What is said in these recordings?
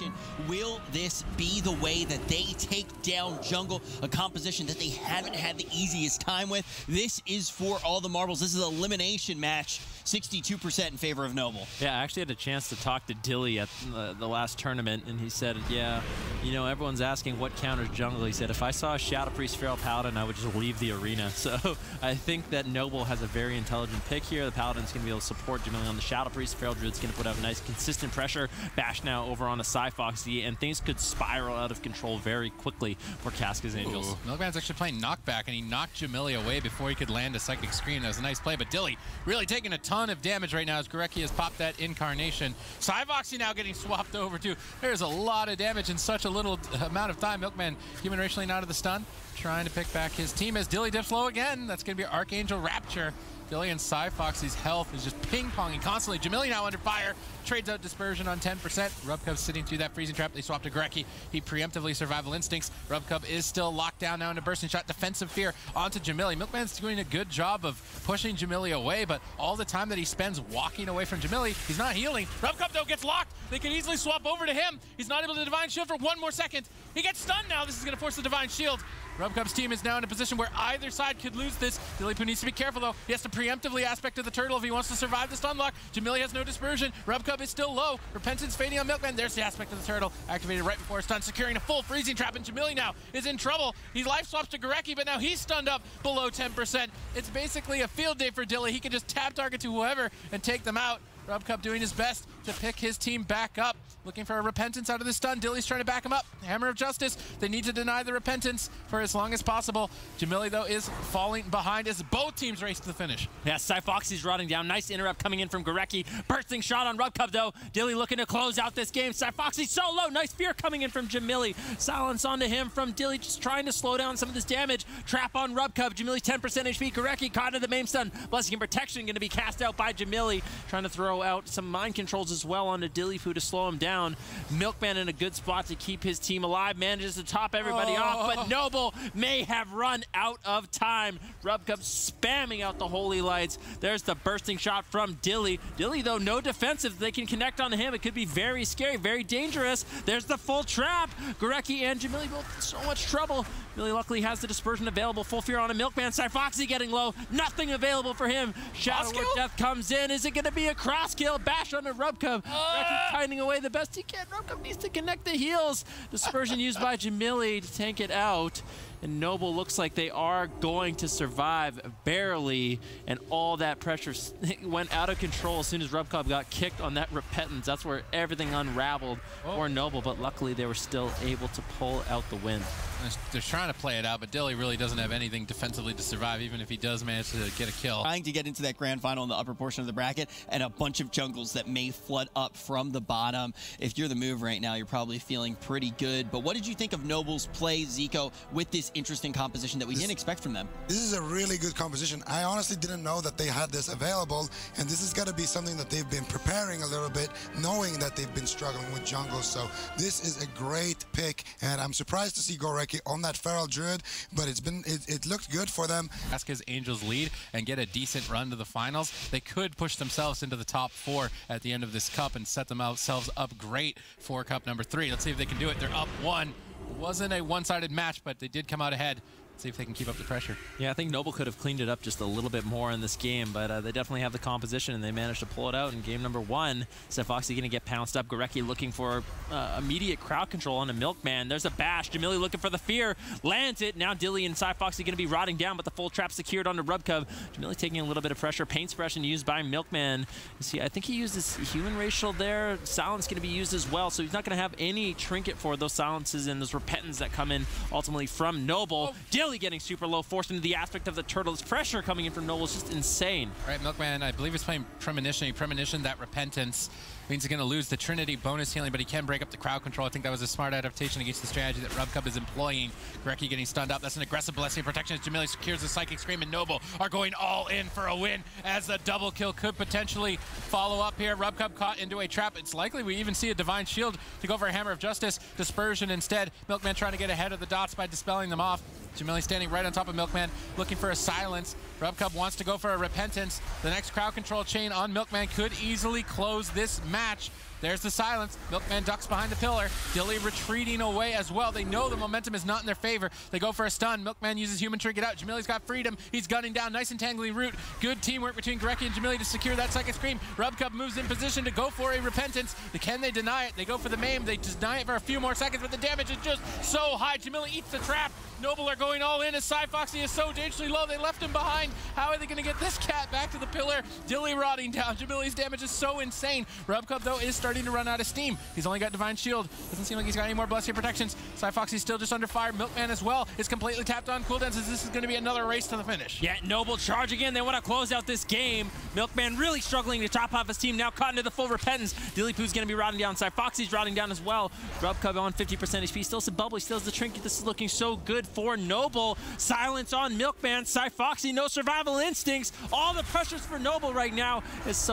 composition. Will this be the way that they take down Jungle, a composition that they haven't had the easiest time with? This is for all the marbles. This is an elimination match, 62% in favor of Noble. Yeah, I actually had a chance to talk to Dilly at the last tournament, and he said, yeah, you know, everyone's asking what counters Jungle. He said, if I saw a Shadow Priest Feral Paladin, I would just leave the arena. So I think that Noble has a very intelligent pick here. The Paladin's going to be able to support Jamili on the Shadow Priest. Feral Druid's going to put out nice consistent pressure. Bash now over on a Cyfoxy, and things could spiral out of control very quickly for Kaskas Angels. Milkman's actually playing knockback, and he knocked Jamili away before he could land a Psychic Screen. That was a nice play, but Dilly really taking a ton of damage right now as Gorecki has popped that Incarnation. Cyfoxy now getting swapped over too. There's a lot of damage in such a little amount of time. Milkman human racially out of the stun, trying to pick back his team as Dilly dips low again. That's going to be Archangel Rapture. Dilly and Cyfoxy's health is just ping-ponging constantly. Jamili now under fire. Trades out Dispersion on 10%. Rubcub sitting through that freezing trap. They swap to Gorecki. He preemptively Survival Instincts. Rubcub is still locked down now into Bursting Shot. Defensive Fear onto Jamili. Milkman's doing a good job of pushing Jamili away, but all the time that he spends walking away from Jamili, he's not healing. Rubcub, though, gets locked. They can easily swap over to him. He's not able to Divine Shield for one more second. He gets stunned now. This is going to force the Divine Shield. Rubcub's team is now in a position where either side could lose this. Dillypoo needs to be careful, though. He has to preemptively aspect of the turtle if he wants to survive the stun lock. Jamili has no Dispersion. Rubcub is still low. Repentance fading on Milkman. There's the aspect of the turtle. Activated right before stun, securing a full freezing trap, and Jamili now is in trouble. He life swaps to Gorecki, but now he's stunned up below 10%. It's basically a field day for Dilly. He can just tap target to whoever and take them out. Rubcub doing his best to pick his team back up. Looking for a Repentance out of the stun. Dilly's trying to back him up. Hammer of Justice. They need to deny the Repentance for as long as possible. Jamili, though, is falling behind as both teams race to the finish. Yeah, Cyfoxy's rotting down. Nice interrupt coming in from Gorecki. Bursting shot on Rubcub, though. Dilly looking to close out this game. Cyfoxy so low. Nice fear coming in from Jamili. Silence onto him from Dilly, just trying to slow down some of this damage. Trap on Rubcub. Jamili 10% HP. Gorecki caught in the main stun. Blessing and Protection going to be cast out by Jamili. Trying to throw out some mind controls as well onto Dillypoo to slow him down. Milkman in a good spot to keep his team alive. Manages to top everybody off, but Noble may have run out of time. Rubcub spamming out the Holy Lights. There's the bursting shot from Dilly. Dilly, though, no defensive. They can connect on him. It could be very scary, very dangerous. There's the full trap. Gorecki and Jamili both in so much trouble. Jamili luckily has the Dispersion available. Full fear on a Milkman. Cyfoxy getting low. Nothing available for him. Shadow of Death comes in. Is it going to be a cross kill? Bash onto Rubcub. Gorecki hiding away the best he can. Rubcub needs to connect the heals. Dispersion used by Jamili to tank it out. And Noble looks like they are going to survive barely, and all that pressure went out of control as soon as Rubcub got kicked on that Repentance. That's where everything unraveled for Noble, but luckily they were still able to pull out the win. They're trying to play it out, but Dilly really doesn't have anything defensively to survive, even if he does manage to get a kill. Trying to get into that grand final in the upper portion of the bracket, and a bunch of jungles that may flood up from the bottom. If you're the move right now, you're probably feeling pretty good. But what did you think of Noble's play, Zico, with this interesting composition that we didn't expect from them? This is a really good composition. I honestly didn't know that they had this available, and this is got to be something that they've been preparing a little bit, knowing that they've been struggling with jungles. So this is a great pick, and I'm surprised to see Gorecki on that Feral Druid, but it looked good for them. Kaskas Angels lead and get a decent run to the finals. They could push themselves into the top 4 at the end of this cup and set themselves up great for cup number 3. Let's see if they can do it. They're up 1. It wasn't a one-sided match, but they did come out ahead. See if they can keep up the pressure. Yeah, I think Noble could have cleaned it up just a little bit more in this game, but they definitely have the composition, and they managed to pull it out in game number 1. Cyfoxy going to get pounced up. Gorecki looking for immediate crowd control on a Milkman. There's a bash. Jamili looking for the fear. Lands it. Now Dilly and Cyfoxy going to be rotting down, but the full trap secured onto Rubcub. Jamili taking a little bit of pressure. Pain Suppression used by Milkman. See, I think he used his human racial there. Silence going to be used as well, so he's not going to have any trinket for those silences and those Repentance that come in ultimately from Noble. Dilly getting super low, forced into the aspect of the turtle. This pressure coming in from Noble is just insane. All right, Milkman, I believe he's playing Premonition. He Premonition that Repentance. Means he's going to lose the Trinity bonus healing, but he can break up the crowd control. I think that was a smart adaptation against the strategy that Rubcub is employing. Gorecki getting stunned up. That's an aggressive Blessing of Protection as Jamili secures the Psychic Scream, and Noble are going all in for a win as the double kill could potentially follow up here. Rubcub caught into a trap. It's likely we even see a Divine Shield to go for a Hammer of Justice. Dispersion instead. Milkman trying to get ahead of the dots by dispelling them off. Jamili standing right on top of Milkman, looking for a silence. Rubcub wants to go for a Repentance. The next crowd control chain on Milkman could easily close this match. There's the silence. Milkman ducks behind the pillar. Dilly retreating away as well. They know the momentum is not in their favor. They go for a stun. Milkman uses human trinket out. Jamili's got freedom. He's gunning down. Nice entangling route. Good teamwork between Gorecki and Jamili to secure that second scream. Rubcup moves in position to go for a repentance. Can they deny it? They go for the maim. They deny it for a few more seconds, but the damage is just so high. Jamili eats the trap. Noble are going all in as Foxy is so dangerously low. They left him behind. How are they going to get this cat back to the pillar? Dilly rotting down. Jamili's damage is so insane. Rubcup, though, is starting to run out of steam. He's only got Divine Shield. Doesn't seem like he's got any more Blessing protections. Foxy's still just under fire. Milkman as well is completely tapped on cooldowns as this is going to be another race to the finish. Yeah, Noble charge again. They want to close out this game. Milkman really struggling to top off his team. Now caught into the full repentance. Dilly Poo's going to be rotting down. Foxy's rotting down as well. Rubcup on 50% HP. Still some bubble. He still has the trinket. This is looking so good for Noble. Silence on Milkman. Foxy, no survival instincts. All the pressures for Noble right now as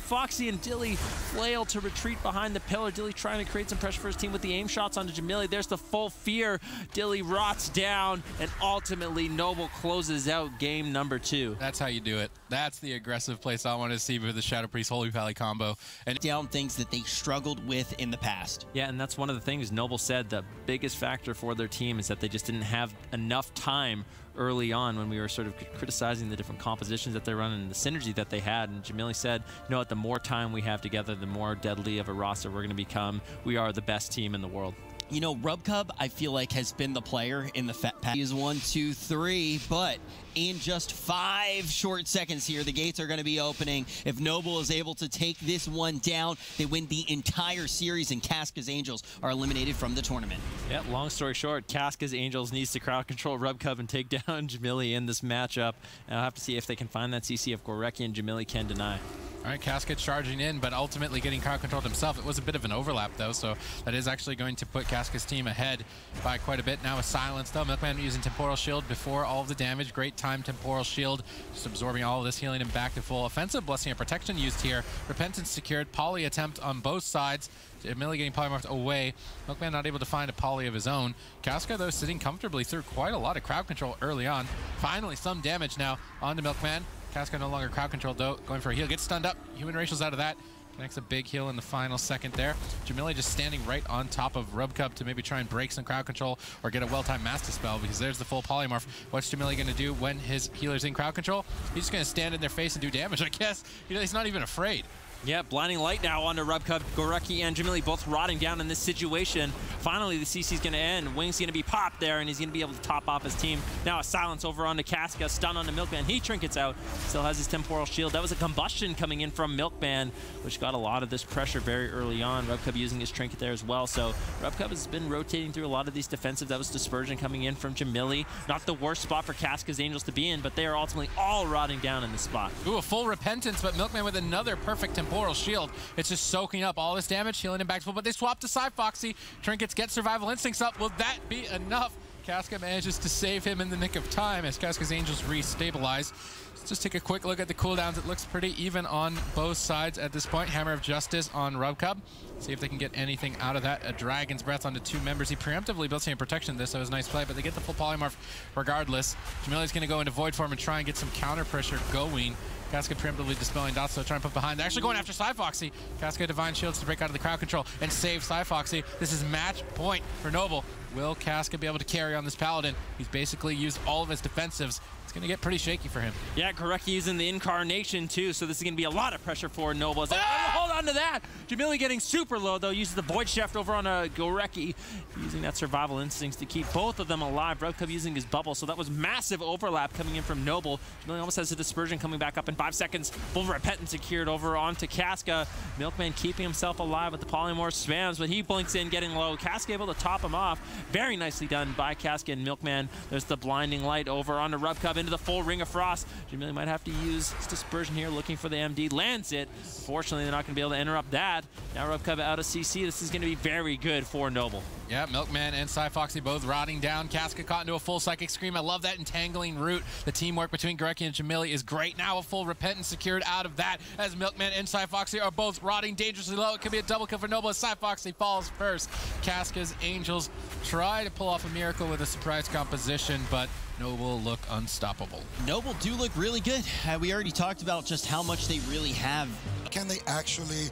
Foxy and Dilly flail to retreat behind the pillar. Dilly trying to create some pressure for his team with the aim shots onto Jamili. There's the full fear. Dilly rots down, and ultimately Noble closes out game number 2. That's how you do it. That's the aggressive play I want to see with the Shadow Priest Holy Valley combo. And down things that they struggled with in the past. Yeah, and that's one of the things Noble said the biggest factor for their team is that they just didn't have enough time early on when we were sort of criticizing the different compositions that they run and the synergy that they had. And Jamili said, you know what, the more time we have together, the more deadly of a roster we're going to become. We are the best team in the world. You know, Rubcup, I feel like, has been the player in the fat pack. He is 1, 2, 3, but in just 5 short seconds here, the gates are going to be opening. If Noble is able to take this one down, they win the entire series, and Kaskas Angels are eliminated from the tournament. Yeah, long story short, Kaskas Angels needs to crowd control Rubcup and take down Jamili in this matchup. And I'll have to see if they can find that CC if Gorecki and Jamili can deny. All right, Kaskas charging in, but ultimately getting crowd controlled himself. It was a bit of an overlap, though, so that is actually going to put Kaskas' team ahead by quite a bit. Now with silence, though, Milkman using Temporal Shield before all of the damage. Great time Temporal Shield, just absorbing all of this, healing him back to full. Offensive Blessing of Protection used here. Repentance secured. Poly attempt on both sides. Jamili getting polymorphed away. Milkman not able to find a poly of his own. Kaskas, though, sitting comfortably through quite a lot of crowd control early on. Finally, some damage now onto Milkman. Kaskas no longer crowd controlled, though. Going for a heal. Gets stunned up. Human Racial's out of that. Connects a big heal in the final second there. Jamili just standing right on top of Rubcup to maybe try and break some crowd control or get a well-timed Master Spell, because there's the full polymorph. What's Jamili going to do when his healer's in crowd control? He's just going to stand in their face and do damage, I guess. You know, he's not even afraid. Yeah, blinding light now onto Rubcup. Gorecki and Jamili both rotting down in this situation. Finally, the CC's going to end. Wing's going to be popped there, and he's going to be able to top off his team. Now a silence over onto Kaskas, stun on the Milkman. He trinkets out, still has his Temporal Shield. That was a combustion coming in from Milkman, which got a lot of this pressure very early on. Rubcup using his trinket there as well. So Rubcup has been rotating through a lot of these defensive. That was Dispersion coming in from Jamili. Not the worst spot for Kaskas Angels to be in, but they are ultimately all rotting down in this spot. Ooh, a full Repentance, but Milkman with another perfect Temporal Shield. It's just soaking up all this damage, healing him back to full, but they swap to Foxy. Trinkets get Survival Instincts up. Will that be enough? Kaskas manages to save him in the nick of time as Kaskas Angels restabilize. Let's just take a quick look at the cooldowns. It looks pretty even on both sides at this point. Hammer of Justice on Rubcup. See if they can get anything out of that. A Dragon's Breath onto 2 members. He preemptively built some protection this, so it was a nice play, but they get the full polymorph regardless. Jamili's going to go into Void Form and try and get some counter pressure going. Kaskas preemptively dispelling dots, so trying to put behind. They're actually going after Foxy. Kaskas Divine Shields to break out of the crowd control and save Foxy. This is match point for Noble. Will Kaskas be able to carry on this Paladin? He's basically used all of his defensives. It's going to get pretty shaky for him. Yeah, Gorecki using the Incarnation too, so this is going to be a lot of pressure for Noble. Hold on to that! Jamili getting super low though, uses the Void Shaft over on Gorecki, using that Survival Instincts to keep both of them alive. Rubcup using his bubble, so that was massive overlap coming in from Noble. Jamili almost has a Dispersion coming back up in 5 seconds. Full Repentance secured over onto Kaskas. Milkman keeping himself alive with the Polymorph spams, but he blinks in, getting low. Kaskas able to top him off. Very nicely done by Kaskas and Milkman. There's the Blinding Light over onto Rubcup into the full Ring of Frost. Jamili might have to use his Dispersion here, looking for the MD. Lands it. Fortunately, they're not going to be able to interrupt that. Now Rubcup out of CC. This is going to be very good for Noble. Yeah, Milkman and Foxy both rotting down. Kaskas caught into a full Psychic Scream. I love that entangling route. The teamwork between Gorecki and Jamili is great. Now a full Repentance secured out of that as Milkman and Foxy are both rotting dangerously low. It could be a double kill for Noble as Foxy falls first. Kaskas Angels try to pull off a miracle with a surprise composition, but Noble look unstoppable. Noble do look really good. We already talked about just how much they really have can they actually,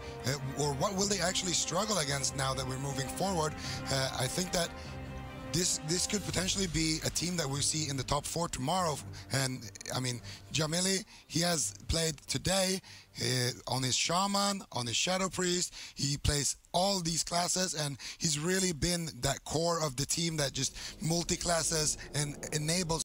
or what will they actually struggle against now that we're moving forward? I think that this could potentially be a team that we see in the top 4 tomorrow. And I mean, Jamili, he has played today on his Shaman, on his Shadow Priest. He plays all these classes, and he's really been that core of the team that just multi-classes and enables